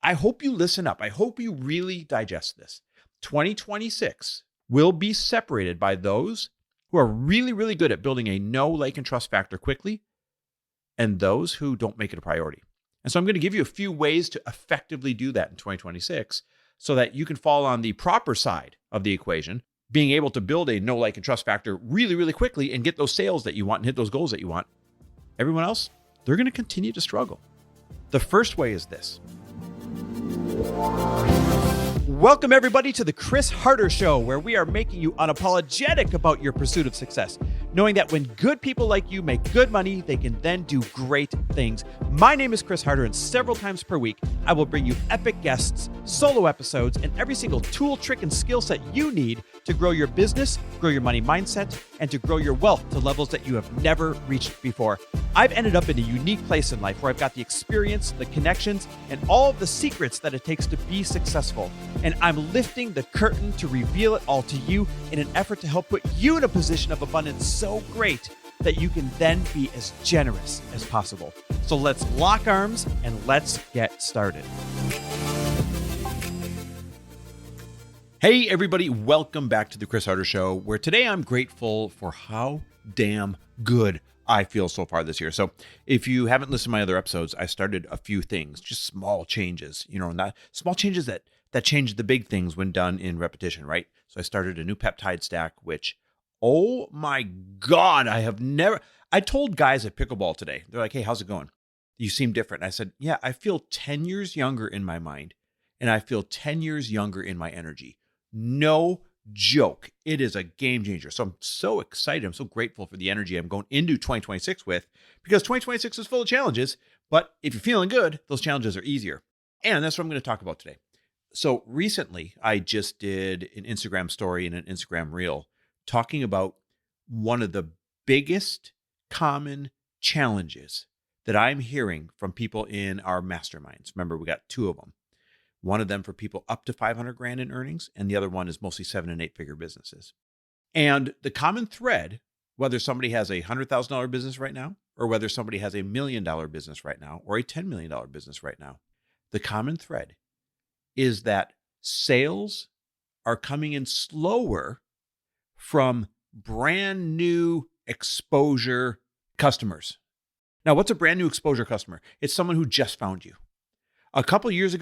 I hope you listen up. I hope you really digest this. 2026 will be separated by those who are really, really good at building a know, like, and trust factor quickly, and those who don't make it a priority. And so I'm going to give you a few ways to effectively do that in 2026 so that you can fall on the proper side of the equation, being able to build a know, like, and trust factor really, really quickly and get those sales that you want and hit those goals that you want. Everyone else, they're going to continue to struggle. The first way is this. Welcome, everybody, to the Chris Harder Show, where we are making you unapologetic about your pursuit of success, knowing that when good people like you make good money, they can then do great things. My name is Chris Harder, and several times per week, I will bring you epic guests, solo episodes, and every single tool, trick, and skill set you need to grow your business, grow your money mindset, and to grow your wealth to levels that you have never reached before. I've ended up in a unique place in life where I've got the experience, the connections, and all of the secrets that it takes to be successful. And I'm lifting the curtain to reveal it all to you in an effort to help put you in a position of abundance so great that you can then be as generous as possible. So let's lock arms and let's get started. Hey, everybody, welcome back to the Chris Harder Show, where today I'm grateful for how damn good I feel so far this year. So if you haven't listened to my other episodes, I started a few things, just small changes, not small changes that change the big things when done in repetition, right? So I started a new peptide stack, which, oh my God, I told guys at pickleball today, they're like, hey, how's it going? You seem different. And I said, yeah, I feel 10 years younger in my mind, and I feel 10 years younger in my energy. No joke. It is a game changer. So I'm so excited. I'm so grateful for the energy I'm going into 2026 with, because 2026 is full of challenges. But if you're feeling good, those challenges are easier. And that's what I'm going to talk about today. So recently, I just did an Instagram story and an Instagram reel talking about one of the biggest common challenges that I'm hearing from people in our masterminds. Remember, we got two of them. One of them for people up to 500 grand in earnings, and the other one is mostly 7 and 8 figure businesses. And the common thread, whether somebody has a $100,000 business right now, or whether somebody has $1 million business right now, or a $10 million business right now, the common thread is that sales are coming in slower from brand new exposure customers. Now, what's a brand new exposure customer? It's someone who just found you. A few years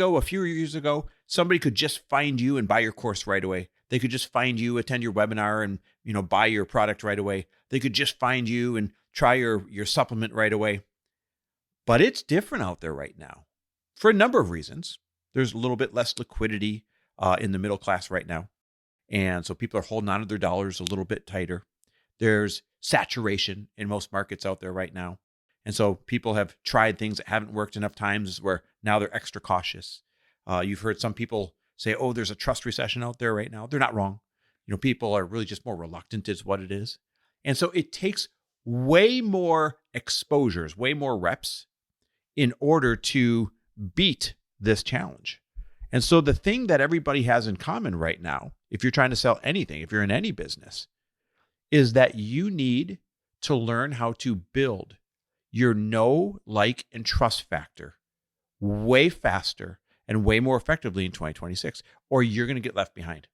ago, somebody could just find you and buy your course right away. They could just find you, attend your webinar, and buy your product right away. They could just find you and try your supplement right away. But it's different out there right now for a number of reasons. There's a little bit less liquidity in the middle class right now. And so people are holding on to their dollars a little bit tighter. There's saturation in most markets out there right now. And so people have tried things that haven't worked enough times where now they're extra cautious. You've heard some people say, oh, there's a trust recession out there right now. They're not wrong. People are really just more reluctant is what it is. And so it takes way more exposures, way more reps in order to beat this challenge. And so the thing that everybody has in common right now, if you're trying to sell anything, if you're in any business, is that you need to learn how to build your know, like, and trust factor way faster and way more effectively in 2026, or you're going to get left behind.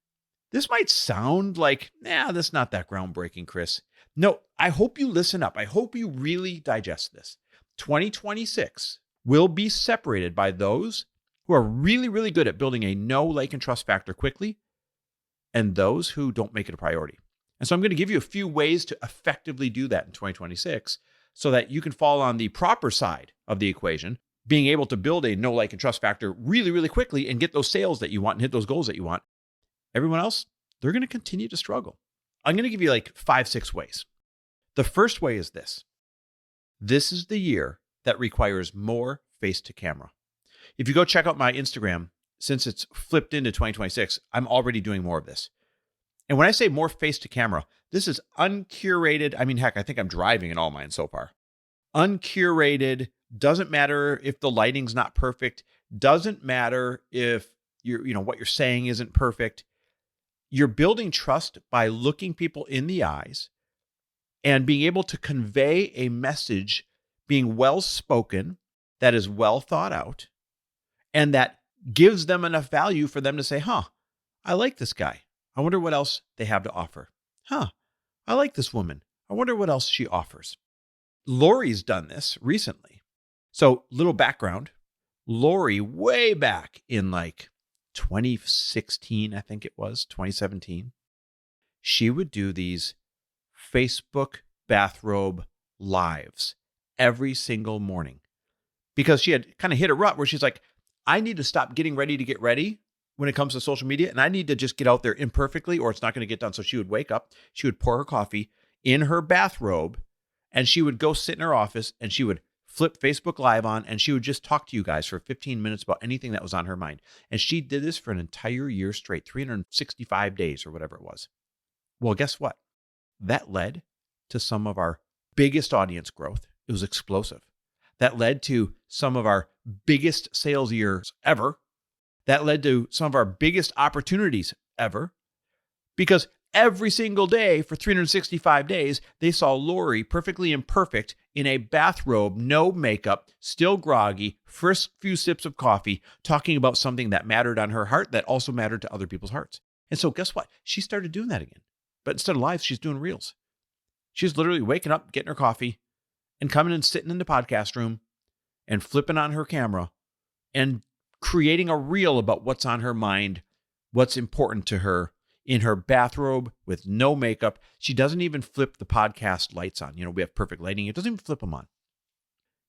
This might sound like, that's not that groundbreaking, Chris. No, I hope you listen up. I hope you really digest this. 2026 will be separated by those who are really, really good at building a know, like, and trust factor quickly, and those who don't make it a priority. And so I'm going to give you a few ways to effectively do that in 2026 so that you can fall on the proper side of the equation, being able to build a know, like, and trust factor really, really quickly and get those sales that you want and hit those goals that you want. Everyone else, they're going to continue to struggle. I'm going to give you like 5-6 ways. The first way is this. This is the year that requires more face to camera. If you go check out my Instagram, since it's flipped into 2026, I'm already doing more of this. And when I say more face to camera, this is uncurated. I mean, heck, I think I'm driving in all mine so far. Uncurated, doesn't matter if the lighting's not perfect, doesn't matter if what you're saying isn't perfect. You're building trust by looking people in the eyes and being able to convey a message, being well spoken, that is well thought out, and that gives them enough value for them to say, I like this guy. I wonder what else they have to offer. I like this woman. I wonder what else she offers. Lori's done this recently. So, little background. Lori, way back in like 2016, I think it was, 2017, she would do these Facebook bathrobe lives every single morning because she had kind of hit a rut where she's like, I need to stop getting ready to get ready when it comes to social media, and I need to just get out there imperfectly or it's not going to get done. So she would wake up, she would pour her coffee in her bathrobe, and she would go sit in her office and she would flip Facebook Live on, and she would just talk to you guys for 15 minutes about anything that was on her mind. And she did this for an entire year straight, 365 days or whatever it was. Well, guess what? That led to some of our biggest audience growth. It was explosive. That led to some of our biggest sales years ever. That led to some of our biggest opportunities ever. Because every single day for 365 days, they saw Lori perfectly imperfect in a bathrobe, no makeup, still groggy, first few sips of coffee, talking about something that mattered on her heart that also mattered to other people's hearts. And so guess what? She started doing that again. But instead of live, she's doing reels. She's literally waking up, getting her coffee, and coming and sitting in the podcast room and flipping on her camera and creating a reel about what's on her mind, what's important to her in her bathrobe with no makeup. She doesn't even flip the podcast lights on. We have perfect lighting. It doesn't even flip them on.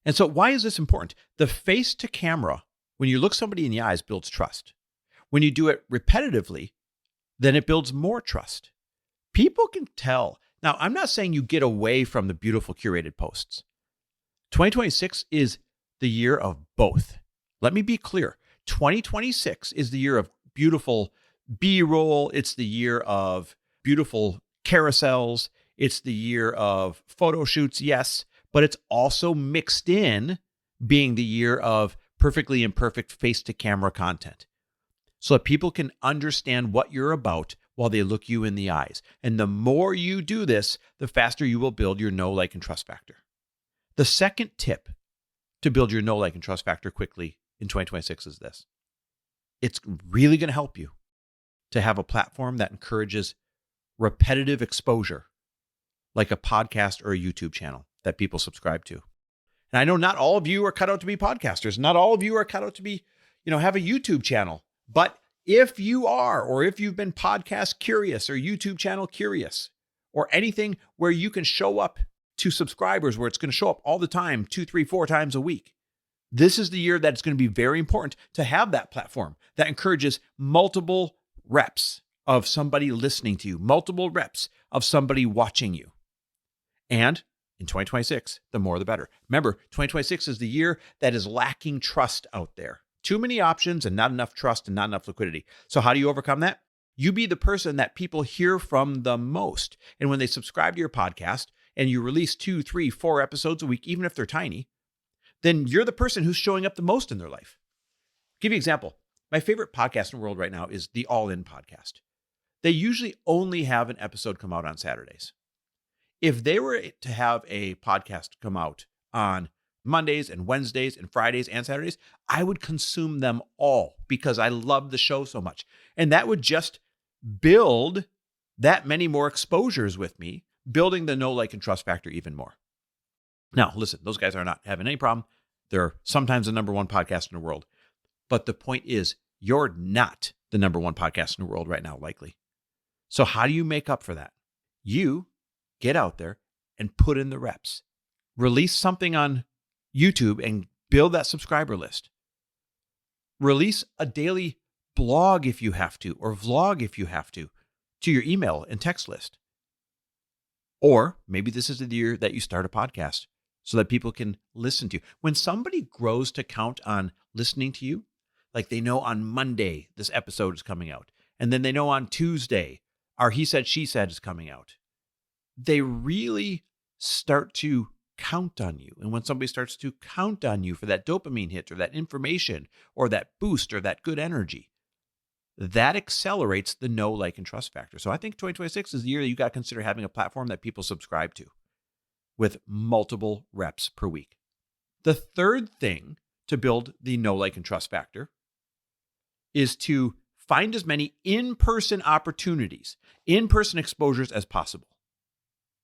And so why is this important? The face to camera, when you look somebody in the eyes, builds trust. When you do it repetitively, then it builds more trust. People can tell. Now, I'm not saying you get away from the beautiful curated posts. 2026 is the year of both. Let me be clear. 2026 is the year of beautiful B-roll. It's the year of beautiful carousels. It's the year of photo shoots, yes, but it's also mixed in being the year of perfectly imperfect face-to-camera content so that people can understand what you're about while they look you in the eyes. And the more you do this, the faster you will build your know, like, and trust factor. The second tip to build your know, like, and trust factor quickly in 2026 is this. It's really going to help you to have a platform that encourages repetitive exposure, like a podcast or a YouTube channel that people subscribe to. And I know not all of you are cut out to be podcasters. Not all of you are cut out to be, have a YouTube channel. But if you are, or if you've been podcast curious or YouTube channel curious, or anything where you can show up to subscribers, where it's going to show up all the time, 2, 3, 4 times a week, this is the year that it's going to be very important to have that platform that encourages multiple reps of somebody listening to you, multiple reps of somebody watching you. And in 2026, the more the better. Remember, 2026 is the year that is lacking trust out there. Too many options and not enough trust and not enough liquidity. So how do you overcome that? You be the person that people hear from the most. And when they subscribe to your podcast and you release 2, 3, 4 episodes a week, even if they're tiny, then you're the person who's showing up the most in their life. I'll give you an example. My favorite podcast in the world right now is the All In podcast. They usually only have an episode come out on Saturdays. If they were to have a podcast come out on Mondays and Wednesdays and Fridays and Saturdays, I would consume them all because I love the show so much. And that would just build that many more exposures with me, building the know, like, and trust factor even more. Now, listen, those guys are not having any problem. They're sometimes the number one podcast in the world. But the point is, you're not the number one podcast in the world right now, likely. So how do you make up for that? You get out there and put in the reps. Release something on YouTube and build that subscriber list. Release a daily blog if you have to, or vlog if you have to your email and text list. Or maybe this is the year that you start a podcast so that people can listen to you. When somebody grows to count on listening to you, like they know on Monday this episode is coming out, and then they know on Tuesday our He Said, She Said is coming out, they really start to count on you. And when somebody starts to count on you for that dopamine hit or that information or that boost or that good energy, that accelerates the know, like, and trust factor. So I think 2026 is the year that you got to consider having a platform that people subscribe to with multiple reps per week. The third thing to build the know, like, and trust factor is to find as many in-person opportunities, in-person exposures as possible.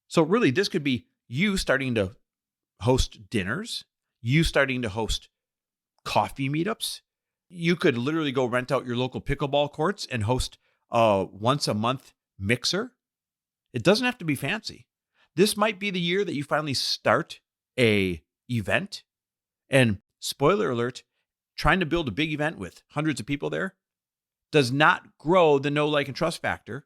So really, this could be you starting to host dinners, you starting to host coffee meetups. You could literally go rent out your local pickleball courts and host a once a month mixer. It doesn't have to be fancy. This might be the year that you finally start a event. And spoiler alert, trying to build a big event with hundreds of people there does not grow the know, like, and trust factor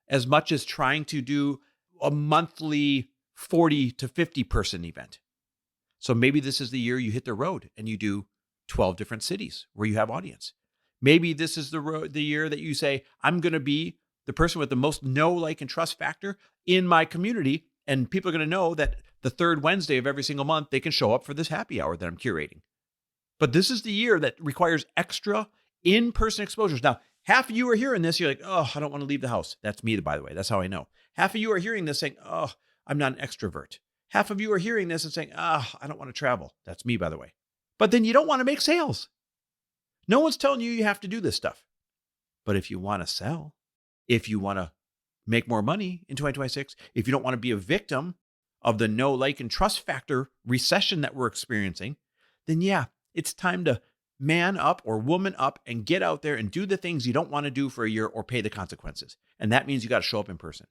as much as trying to do a monthly 40 to 50 person event. So maybe this is the year you hit the road and you do 12 different cities where you have audience. Maybe this is the year that you say, I'm going to be the person with the most know, like, and trust factor in my community. And people are going to know that the third Wednesday of every single month, they can show up for this happy hour that I'm curating. But this is the year that requires extra in-person exposures. Now, half of you are hearing this. You're like, oh, I don't want to leave the house. That's me, by the way. That's how I know. Half of you are hearing this saying, oh, I'm not an extrovert. Half of you are hearing this and saying, I don't want to travel. That's me, by the way. But then you don't want to make sales. No one's telling you have to do this stuff. But if you want to sell, if you want to make more money in 2026, if you don't want to be a victim of the know, like, and trust factor recession that we're experiencing, then yeah, it's time to man up or woman up and get out there and do the things you don't want to do for a year or pay the consequences. And that means you got to show up in person.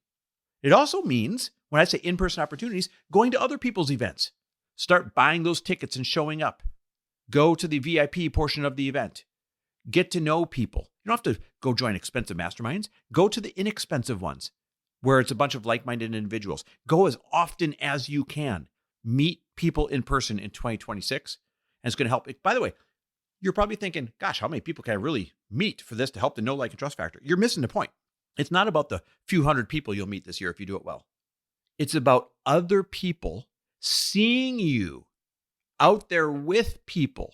It also means, when I say in-person opportunities, going to other people's events. Start buying those tickets and showing up. Go to the VIP portion of the event. Get to know people. You don't have to go join expensive masterminds. Go to the inexpensive ones where it's a bunch of like-minded individuals. Go as often as you can. Meet people in person in 2026. And it's going to help. By the way, you're probably thinking, gosh, how many people can I really meet for this to help the know, like, and trust factor? You're missing the point. It's not about the few hundred people you'll meet this year if you do it well. It's about other people seeing you out there with people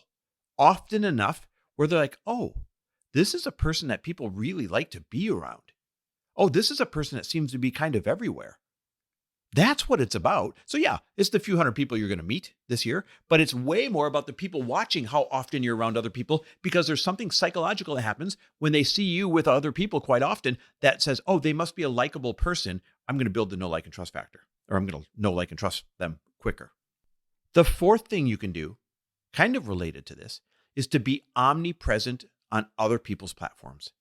often enough where they're like, oh, this is a person that people really like to be around. Oh, this is a person that seems to be kind of everywhere. That's what it's about. So yeah, it's the few hundred people you're going to meet this year, but it's way more about the people watching how often you're around other people, because there's something psychological that happens when they see you with other people quite often that says, oh, they must be a likable person. I'm going to build the know, like, and trust factor, or I'm going to know, like, and trust them quicker. The fourth thing you can do, kind of related to this, is to be omnipresent on other people's platforms.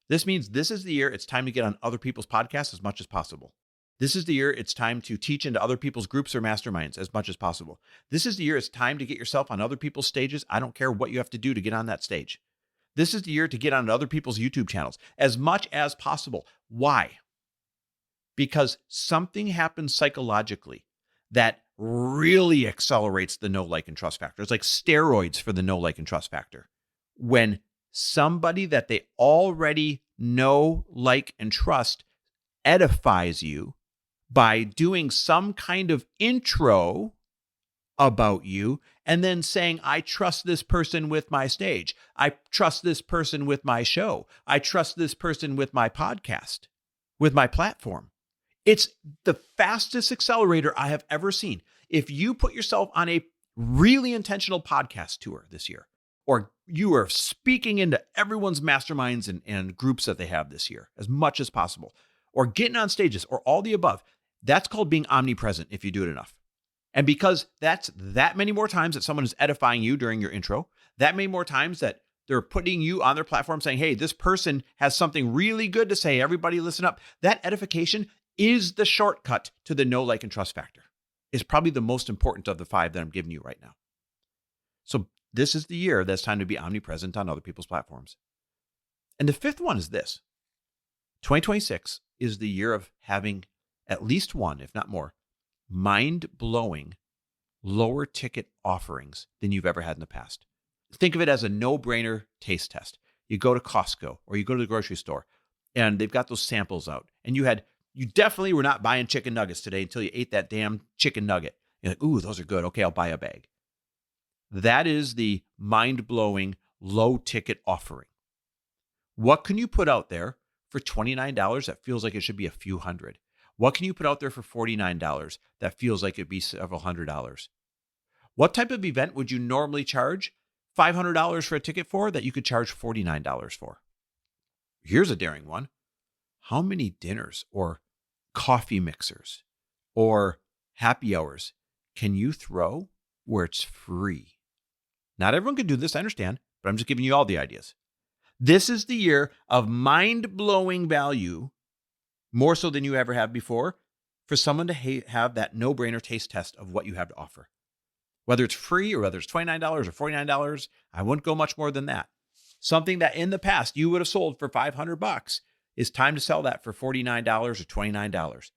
This means this is the year it's time to get on other people's podcasts as much as possible. This is the year it's time to teach into other people's groups or masterminds as much as possible. This is the year it's time to get yourself on other people's stages. I don't care what you have to do to get on that stage. This is the year to get on other people's YouTube channels as much as possible. Why? Because something happens psychologically that really accelerates the know, like, and trust factor. It's like steroids for the know, like, and trust factor. When somebody that they already know, like, and trust edifies you by doing some kind of intro about you and then saying, I trust this person with my stage. I trust this person with my show. I trust this person with my podcast, with my platform. It's the fastest accelerator I have ever seen. If you put yourself on a really intentional podcast tour this year, or you are speaking into everyone's masterminds and groups that they have this year as much as possible, or getting on stages, or all the above, that's called being omnipresent if you do it enough. And because that's that many more times that someone is edifying you during your intro, that many more times that they're putting you on their platform saying, hey, this person has something really good to say. Everybody listen up. That edification is the shortcut to the know, like, and trust factor. It's probably the most important of the 5 that I'm giving you right now. So this is the year that's time to be omnipresent on other people's platforms. And the 5th one is this. 2026 is the year of having at least one, if not more, mind-blowing lower ticket offerings than you've ever had in the past. Think of it as a no-brainer taste test. You go to Costco or you go to the grocery store and they've got those samples out, and you definitely were not buying chicken nuggets today until you ate that damn chicken nugget. You're like, ooh, those are good. Okay, I'll buy a bag. That is the mind-blowing low ticket offering. What can you put out there for $29 that feels like it should be a few hundred? What can you put out there for $49 that feels like it'd be several $100s? What type of event would you normally charge $500 for a ticket for that you could charge $49 for? Here's a daring one. How many dinners or coffee mixers or happy hours can you throw where it's free? Not everyone can do this, I understand, but I'm just giving you all the ideas. This is the year of mind-blowing value, more so than you ever have before, for someone to have that no-brainer taste test of what you have to offer. Whether it's free or whether it's $29 or $49, I wouldn't go much more than that. Something that in the past you would have sold for $500, it's time to sell that for $49 or $29.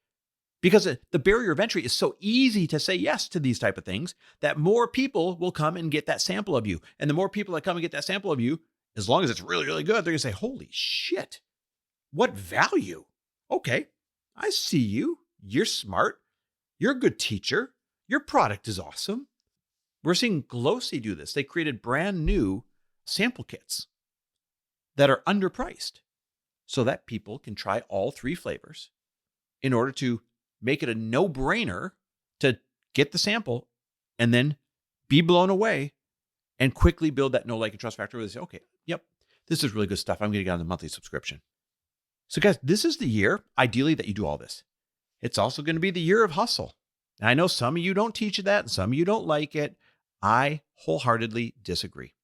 Because the barrier of entry is so easy to say yes to these type of things that more people will come and get that sample of you. And the more people that come and get that sample of you, as long as it's really, really good, they're going to say, holy shit, what value? Okay, I see you. You're smart. You're a good teacher. Your product is awesome. We're seeing Glossy do this. They created brand new sample kits that are underpriced so that people can try all 3 flavors in order to make it a no-brainer to get the sample and then be blown away and quickly build that know, like, and trust factor where they say, okay, yep, this is really good stuff. I'm going to get on the monthly subscription. So guys, this is the year, ideally, that you do all this. It's also going to be the year of hustle. And I know some of you don't teach that and some of you don't like it. I wholeheartedly disagree.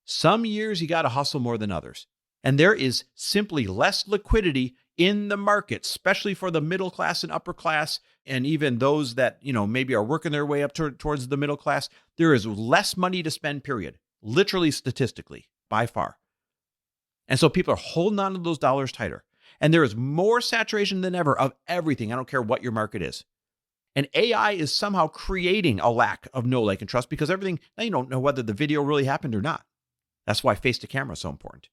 Some years you got to hustle more than others. And there is simply less liquidity in the market, especially for the middle class and upper class, and even those that, maybe are working their way up towards the middle class. There is less money to spend, period. Literally, statistically, by far. And so people are holding on to those dollars tighter. And there is more saturation than ever of everything. I don't care what your market is. And AI is somehow creating a lack of know, like, and trust because everything, now you don't know whether the video really happened or not. That's why face to camera is so important.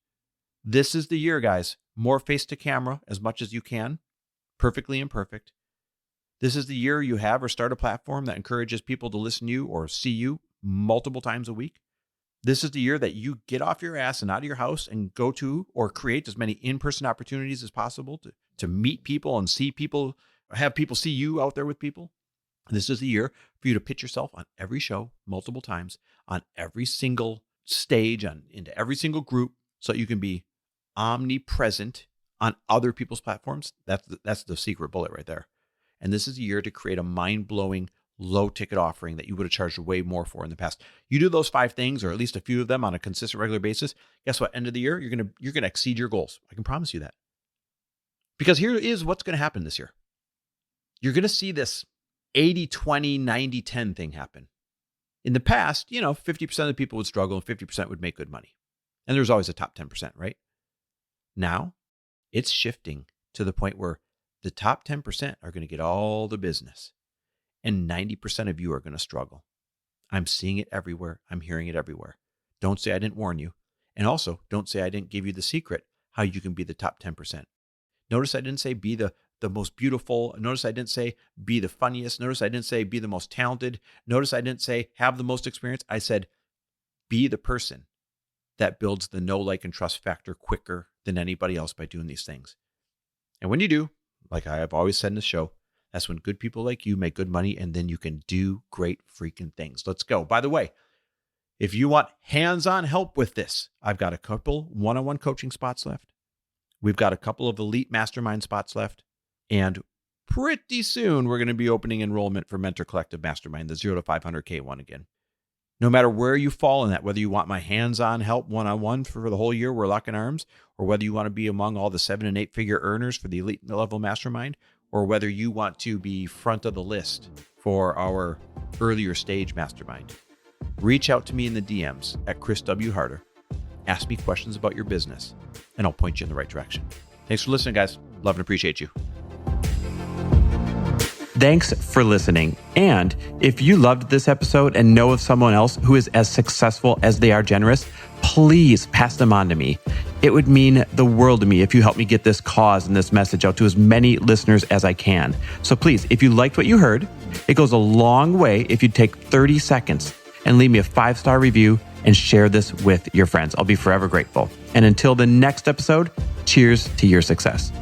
This is the year, guys. More face to camera as much as you can. Perfectly imperfect. This is the year you have or start a platform that encourages people to listen to you or see you multiple times a week. This is the year that you get off your ass and out of your house and go to or create as many in-person opportunities as possible to meet people and see people, have people see you out there with people. This is the year for you to pitch yourself on every show multiple times, on every single stage, into every single group, so that you can be omnipresent on other people's platforms. That's the secret bullet right there. And this is a year to create a mind-blowing low-ticket offering that you would have charged way more for in the past. You do those 5 things, or at least a few of them on a consistent, regular basis. Guess what? End of the year, you're gonna exceed your goals. I can promise you that. Because here is what's going to happen this year. You're going to see this 80-20, 90-10 thing happen. In the past, 50% of the people would struggle and 50% would make good money. And there's always a top 10%, right? Now, it's shifting to the point where the top 10% are going to get all the business and 90% of you are going to struggle. I'm seeing it everywhere. I'm hearing it everywhere. Don't say I didn't warn you. And also, don't say I didn't give you the secret how you can be the top 10%. Notice I didn't say be the most beautiful. Notice I didn't say be the funniest. Notice I didn't say be the most talented. Notice I didn't say have the most experience. I said be the person that builds the know, like, and trust factor quicker than anybody else by doing these things. And when you do, like I have always said in the show, that's when good people like you make good money, and then you can do great freaking things. Let's go. By the way, if you want hands-on help with this, I've got a couple one-on-one coaching spots left. We've got a couple of elite mastermind spots left. And pretty soon, we're going to be opening enrollment for Mentor Collective Mastermind, the 0 to 500K one again. No matter where you fall in that, whether you want my hands-on help one-on-one for the whole year, we're locking arms, or whether you want to be among all the 7- and 8-figure earners for the elite level mastermind, or whether you want to be front of the list for our earlier stage mastermind, reach out to me in the DMs at Chris W. Harder. Ask me questions about your business, and I'll point you in the right direction. Thanks for listening, guys. Love and appreciate you. Thanks for listening. And if you loved this episode and know of someone else who is as successful as they are generous, please pass them on to me. It would mean the world to me if you help me get this cause and this message out to as many listeners as I can. So please, if you liked what you heard, it goes a long way if you take 30 seconds and leave me a 5-star review and share this with your friends. I'll be forever grateful. And until the next episode, cheers to your success.